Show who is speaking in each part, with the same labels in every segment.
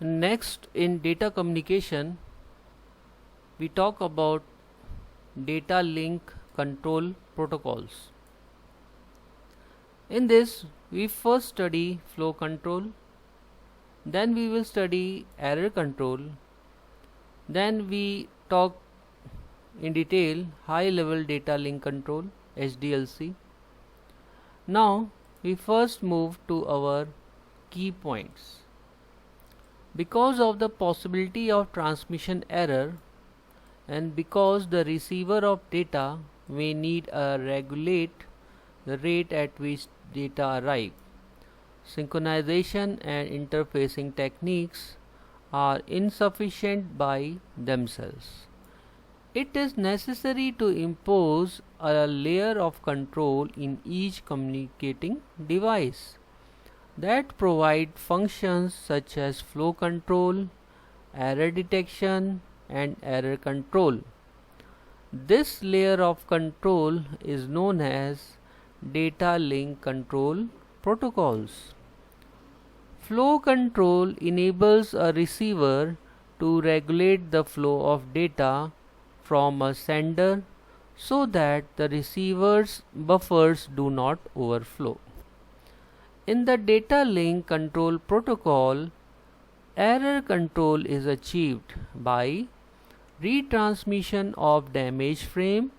Speaker 1: Next, in data communication, we talk about data link control protocols. In this, we first study flow control, then we will study error control, then we talk in detail high level data link control HDLC. Now we first move to our key points. Because of the possibility of transmission error and because the receiver of data may need to regulate the rate at which data arrive, synchronization and interfacing techniques are insufficient by themselves. It is necessary to impose a layer of control in each communicating device that provide functions such as flow control, error detection, and error control. This layer of control is known as data link control protocols. Flow control enables a receiver to regulate the flow of data from a sender so that the receiver's buffers do not overflow. In the data link control protocol, error control is achieved by retransmission of damaged frame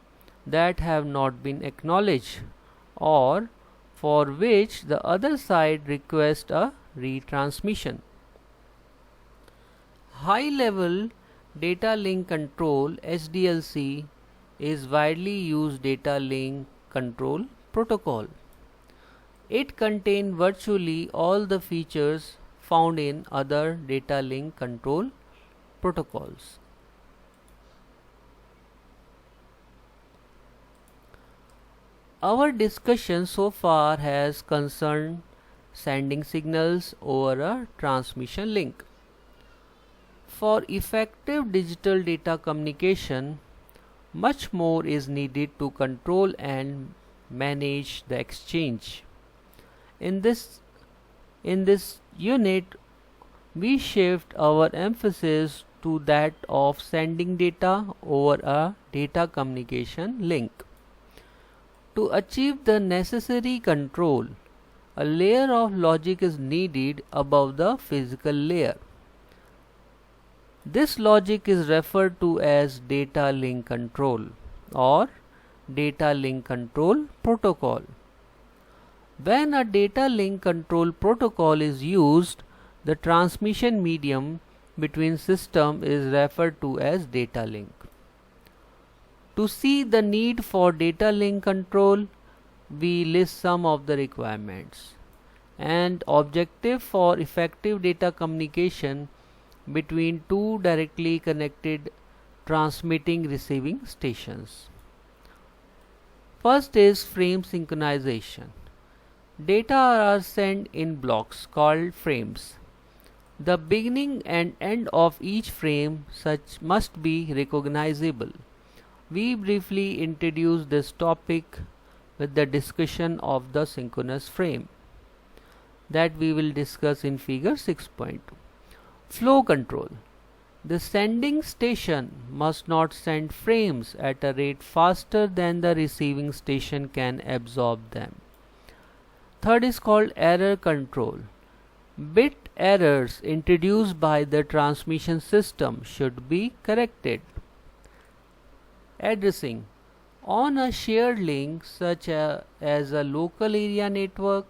Speaker 1: that have not been acknowledged or for which the other side requests a retransmission. High level data link control HDLC is widely used data link control protocol. It contains virtually all the features found in other data link control protocols. Our discussion so far has concerned sending signals over a transmission link. For effective digital data communication, much more is needed to control and manage the exchange. In this unit, we shift our emphasis to that of sending data over a data communication link. To achieve the necessary control, a layer of logic is needed above the physical layer. This logic is referred to as data link control or data link control protocol. When a data link control protocol is used, the transmission medium between systems is referred to as data link. To see the need for data link control, we list some of the requirements and objective for effective data communication between two directly connected transmitting receiving stations. First is frame synchronization. Data are sent in blocks called frames. The beginning and end of each frame such must be recognizable. We briefly introduced this topic with the discussion of the synchronous frame that we will discuss in figure 6.2. Flow control. The sending station must not send frames at a rate faster than the receiving station can absorb them. Third is called error control. Bit errors introduced by the transmission system should be corrected. Addressing. On a shared link such as a local area network,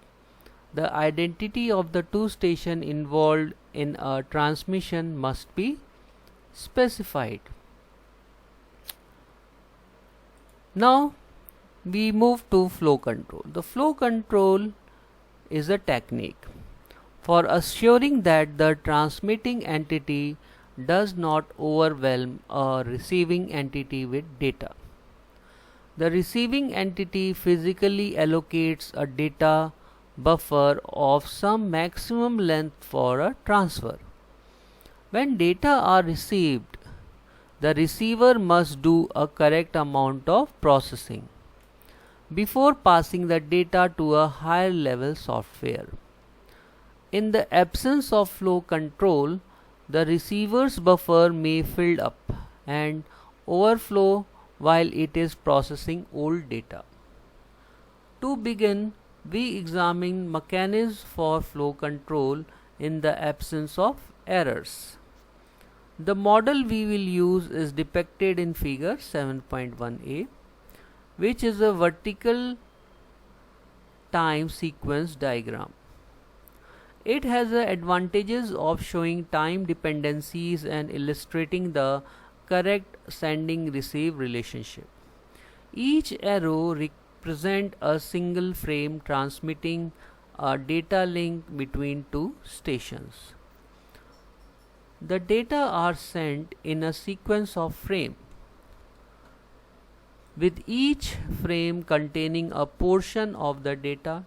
Speaker 1: the identity of the two stations involved in a transmission must be specified. Now we move to flow control. The flow control is a technique for assuring that the transmitting entity does not overwhelm a receiving entity with data. The receiving entity physically allocates a data buffer of some maximum length for a transfer. When data are received, the receiver must do a correct amount of processing before passing the data to a higher level software. In the absence of flow control, the receiver's buffer may fill up and overflow while it is processing old data. To begin, we examine mechanisms for flow control in the absence of errors. The model we will use is depicted in figure 7.1a, which is a vertical time sequence diagram. It has the advantages of showing time dependencies and illustrating the correct sending-receive relationship. Each arrow represents a single frame transmitting a data link between two stations. The data are sent in a sequence of frames, with each frame containing a portion of the data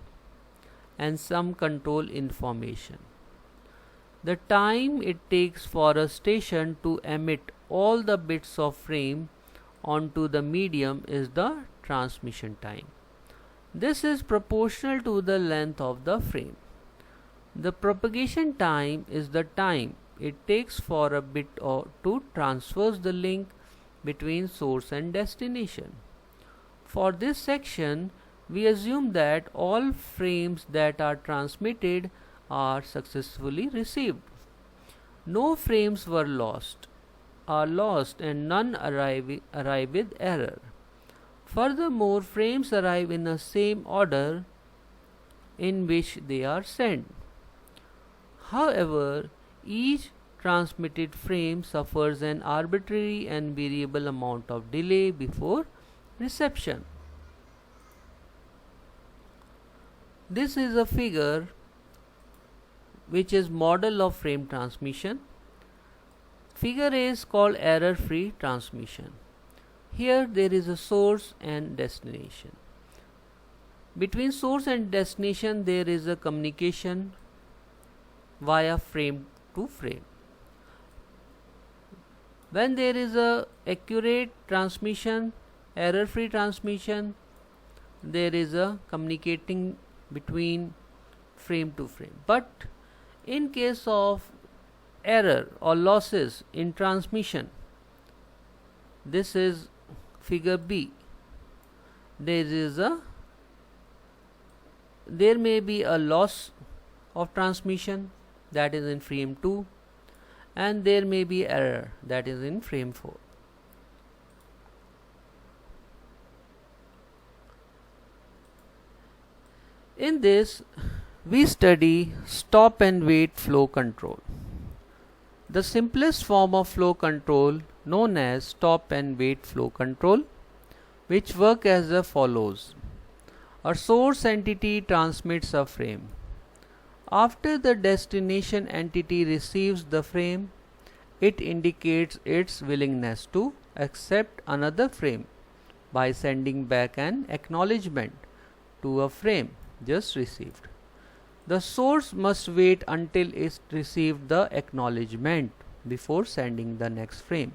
Speaker 1: and some control information. The time it takes for a station to emit all the bits of frame onto the medium is the transmission time. This is proportional to the length of the frame. The propagation time is the time it takes for a bit to traverse the link between source and destination. For this section, we assume that all frames that are transmitted are successfully received. No frames are lost and none arrive with error. Furthermore, frames arrive in the same order in which they are sent. However, each transmitted frame suffers an arbitrary and variable amount of delay before reception. This is a figure which is model of frame transmission. Figure A is called error-free transmission. Here there is a source and destination. Between source and destination there is a communication via frame to frame. When there is a accurate transmission, error-free transmission, there is a communicating between frame to frame. But in case of error or losses in transmission, this is figure B. There may be a loss of transmission, that is in frame 2, and there may be error, that is in frame 4. In this, we study stop and wait flow control. The simplest form of flow control known as stop and wait flow control, which work as follows. A source entity transmits a frame. After the destination entity receives the frame, it indicates its willingness to accept another frame by sending back an acknowledgement to a frame just received. The source must wait until it received the acknowledgement before sending the next frame.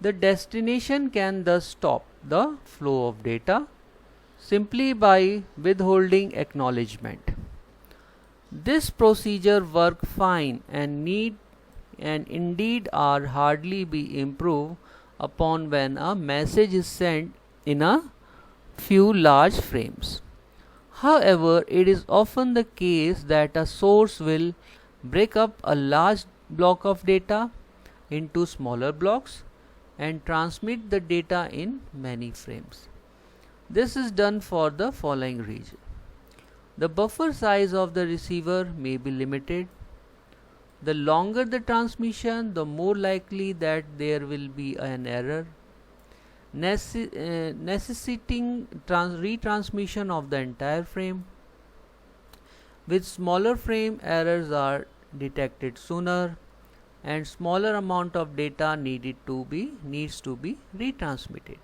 Speaker 1: The destination can thus stop the flow of data simply by withholding acknowledgement. This procedure works fine and indeed are hardly be improved upon when a message is sent in a few large frames. However, it is often the case that a source will break up a large block of data into smaller blocks and transmit the data in many frames. This is done for the following reason. The buffer size of the receiver may be limited. The longer the transmission, the more likely that there will be an error, necessitating retransmission of the entire frame. With smaller frame, errors are detected sooner and smaller amount of data needs to be retransmitted.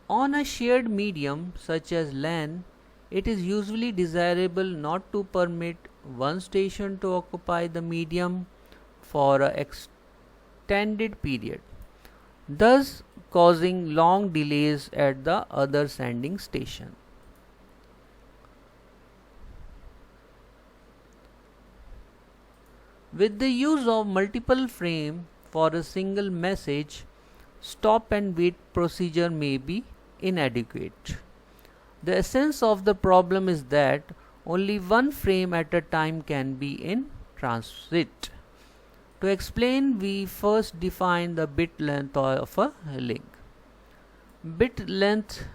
Speaker 1: On a shared medium such as LAN, it is usually desirable not to permit one station to occupy the medium for an extended period, thus causing long delays at the other sending station. With the use of multiple frame for a single message, stop and wait procedure may be inadequate. The essence of the problem is that only one frame at a time can be in transit. To explain, we first define the bit length of a link. Bit length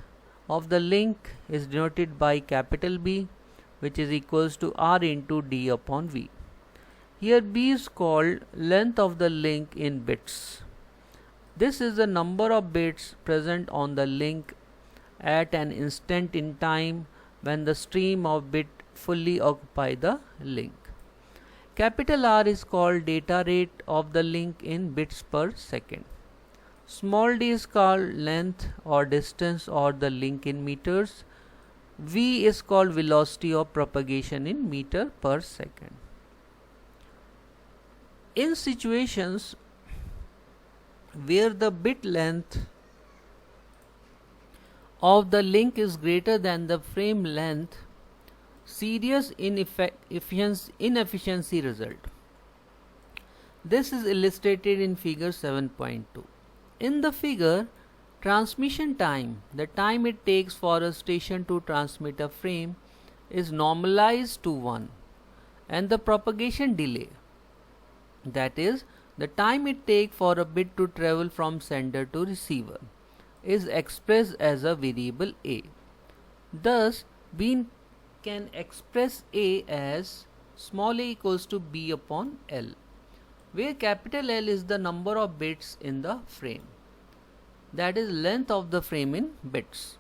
Speaker 1: of the link is denoted by capital B, which is equals to R into D upon V. Here B is called length of the link in bits. This is the number of bits present on the link at an instant in time when the stream of bit fully occupy the link. Capital R is called data rate of the link in bits per second. Small d is called length or distance or the link in meters. V is called velocity of propagation in meter per second. In situations where the bit length of the link is greater than the frame length, serious inefficiency result. This is illustrated in figure 7.2. In the figure, transmission time, the time it takes for a station to transmit a frame, is normalized to 1, and the propagation delay, that is, the time it takes for a bit to travel from sender to receiver, is expressed as a variable a. Thus, we can express a as small a equals to b upon L, where capital L is the number of bits in the frame, that is length of the frame in bits.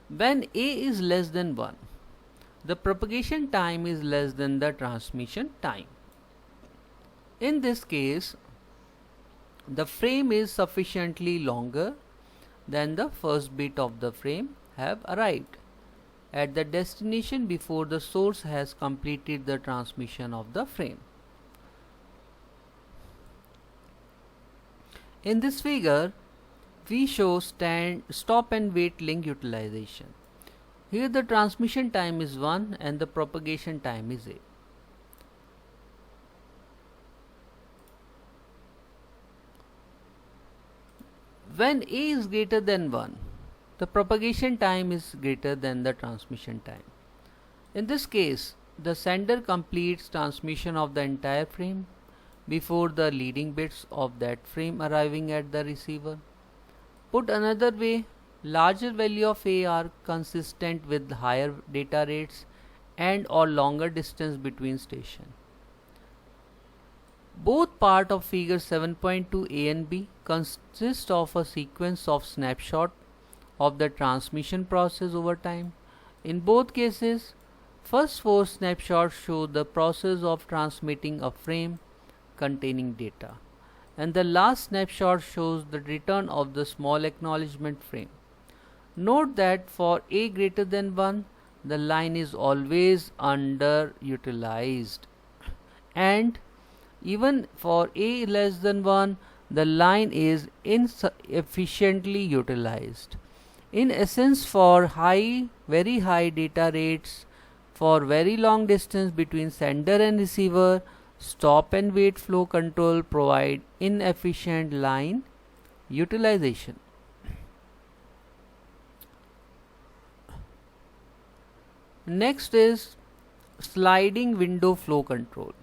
Speaker 1: When a is less than 1, the propagation time is less than the transmission time. In this case, the frame is sufficiently longer than the first bit of the frame have arrived at the destination before the source has completed the transmission of the frame. In this figure, we show stop and wait link utilization. Here the transmission time is 1 and the propagation time is a. When a is greater than 1, the propagation time is greater than the transmission time. In this case, the sender completes transmission of the entire frame before the leading bits of that frame arriving at the receiver. Put another way, larger value of a are consistent with higher data rates and or longer distance between stations. Both part of figure 7.2 A and B consist of a sequence of snapshot of the transmission process over time. In both cases, first 4 snapshots show the process of transmitting a frame containing data, and the last snapshot shows the return of the small acknowledgement frame. Note that for a greater than 1, the line is always underutilized, and even for a less than 1, the line is insufficiently utilized. In essence, for very high data rates, for very long distance between sender and receiver, stop and wait flow control provide inefficient line utilization. Next is sliding window flow control.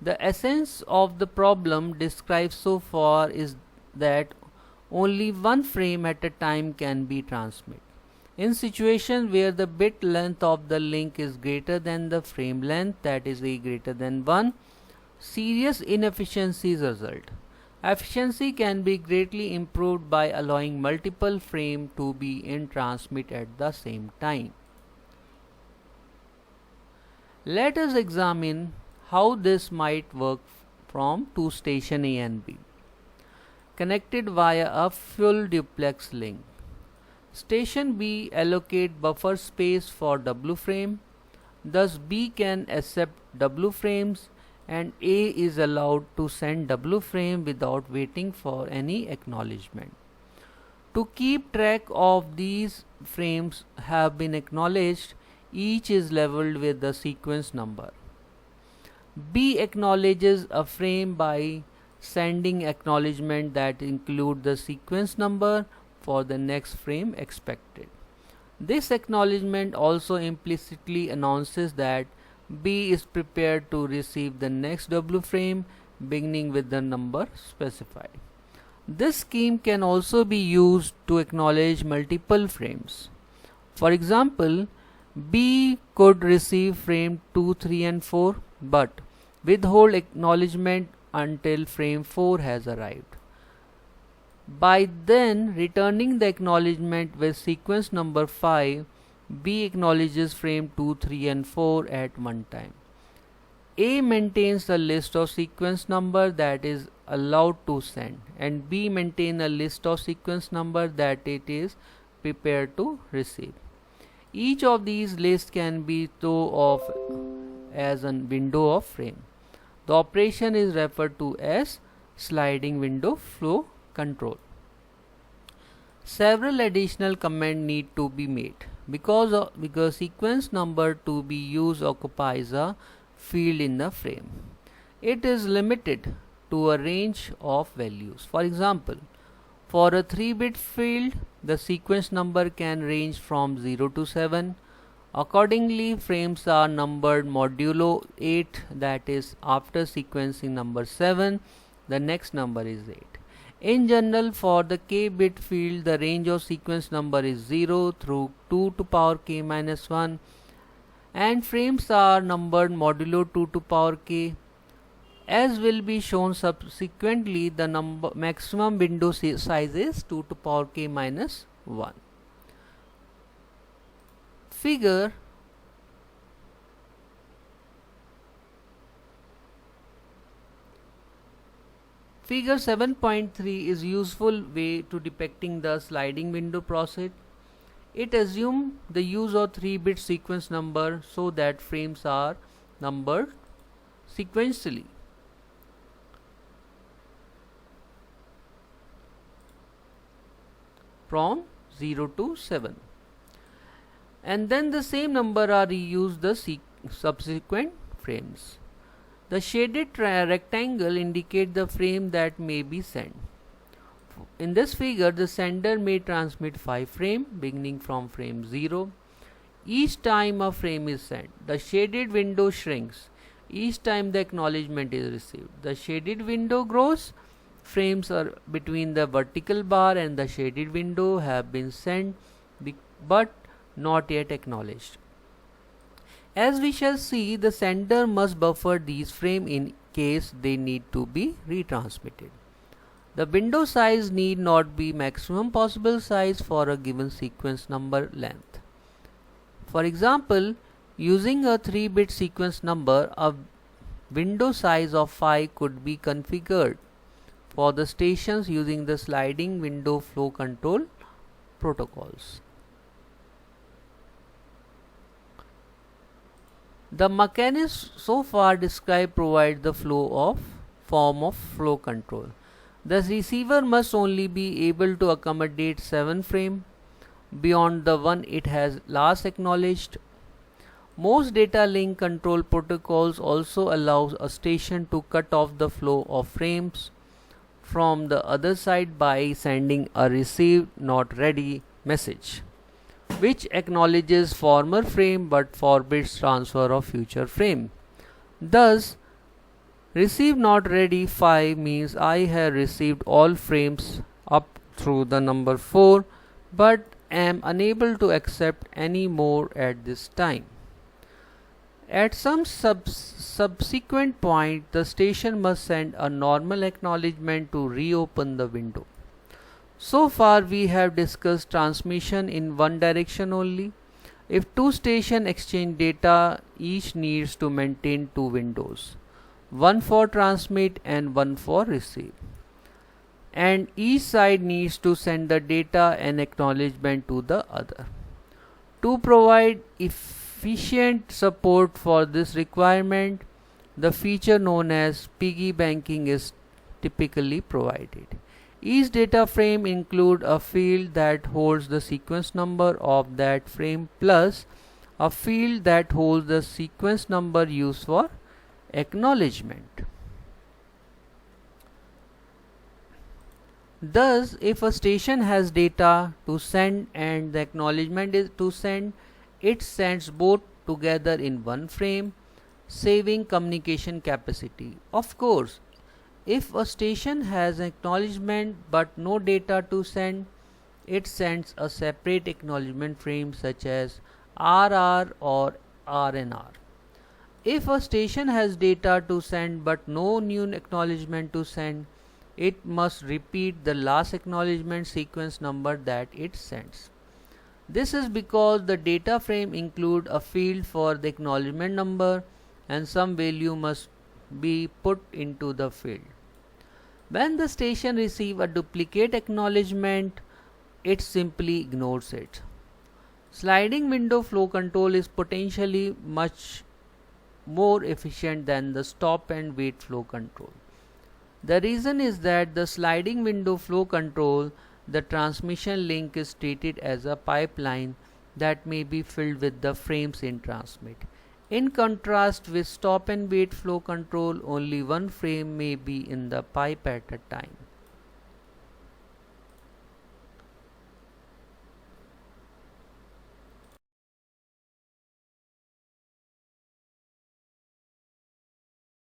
Speaker 1: The essence of the problem described so far is that only one frame at a time can be transmitted. In situations where the bit length of the link is greater than the frame length, that is a greater than 1, serious inefficiencies result. Efficiency can be greatly improved by allowing multiple frames to be in transmit at the same time. Let us examine how this might work from two stations A and B, connected via a full duplex link. Station B allocate buffer space for W frame, thus B can accept W frames and A is allowed to send W frame without waiting for any acknowledgement. To keep track of these frames have been acknowledged, each is labeled with the sequence number. B acknowledges a frame by sending acknowledgement that include the sequence number for the next frame expected. This acknowledgement also implicitly announces that B is prepared to receive the next W frame beginning with the number specified. This scheme can also be used to acknowledge multiple frames. For example, B could receive frame 2, 3 and 4 but withhold acknowledgement until frame 4 has arrived. By then returning the acknowledgement with sequence number 5, B acknowledges frame 2, 3 and 4 at one time. A maintains a list of sequence number that is allowed to send, and B maintains a list of sequence number that it is prepared to receive. Each of these lists can be thought of as a window of frame. The operation is referred to as sliding window flow control. Several additional commands need to be made because sequence number to be used occupies a field in the frame. It is limited to a range of values. For example, for a 3-bit field, the sequence number can range from 0 to 7. Accordingly, frames are numbered modulo 8, that is, after sequencing number 7, the next number is 8. In general, for the k-bit field, the range of sequence number is 0 through 2 to power k minus 1, and frames are numbered modulo 2 to power k. As will be shown subsequently, the maximum window size is 2 to power k minus 1. Figure 7.3 is useful way to depicting the sliding window process. It assumes the use of 3-bit sequence number so that frames are numbered sequentially. From 0 to 7, and then the same number are reused the subsequent frames. The shaded rectangle indicate the frame that may be sent. In this figure, the sender may transmit 5 frames beginning from frame 0. Each time a frame is sent, the shaded window shrinks. Each time the acknowledgement is received, the shaded window grows. Frames are between the vertical bar and the shaded window have been sent but not yet acknowledged. As we shall see, the sender must buffer these frames in case they need to be retransmitted. The window size need not be maximum possible size for a given sequence number length. For example, using a 3-bit sequence number, a window size of 5 could be configured for the stations using the sliding window flow control protocols. The mechanism so far described provides the form of flow control. The receiver must only be able to accommodate 7 frames beyond the one it has last acknowledged. Most data link control protocols also allow a station to cut off the flow of frames from the other side by sending a received not ready message, which acknowledges former frame but forbids transfer of future frame. Thus, receive not ready 5 means I have received all frames up through the number 4 but am unable to accept any more at this time. At some subsequent point, the station must send a normal acknowledgement to reopen the window. So far we have discussed transmission in one direction only. If 2 stations exchange data, each needs to maintain 2 windows, one for transmit and one for receive. And each side needs to send the data and acknowledgement to the other. To provide efficient support for this requirement, the feature known as piggy banking is typically provided. Each data frame includes a field that holds the sequence number of that frame plus a field that holds the sequence number used for acknowledgement. Thus, if a station has data to send and the acknowledgement is to send, it sends both together in one frame, saving communication capacity. Of course, if a station has acknowledgement but no data to send, it sends a separate acknowledgement frame such as RR or RNR. If a station has data to send but no new acknowledgement to send, it must repeat the last acknowledgement sequence number that it sends. This is because the data frame includes a field for the acknowledgement number and some value must be put into the field. When the station receives a duplicate acknowledgement, it simply ignores it. Sliding window flow control is potentially much more efficient than the stop and wait flow control. The reason is that the sliding window flow control, the transmission link is treated as a pipeline that may be filled with the frames in transmit. In contrast with stop and wait flow control, only one frame may be in the pipe at a time.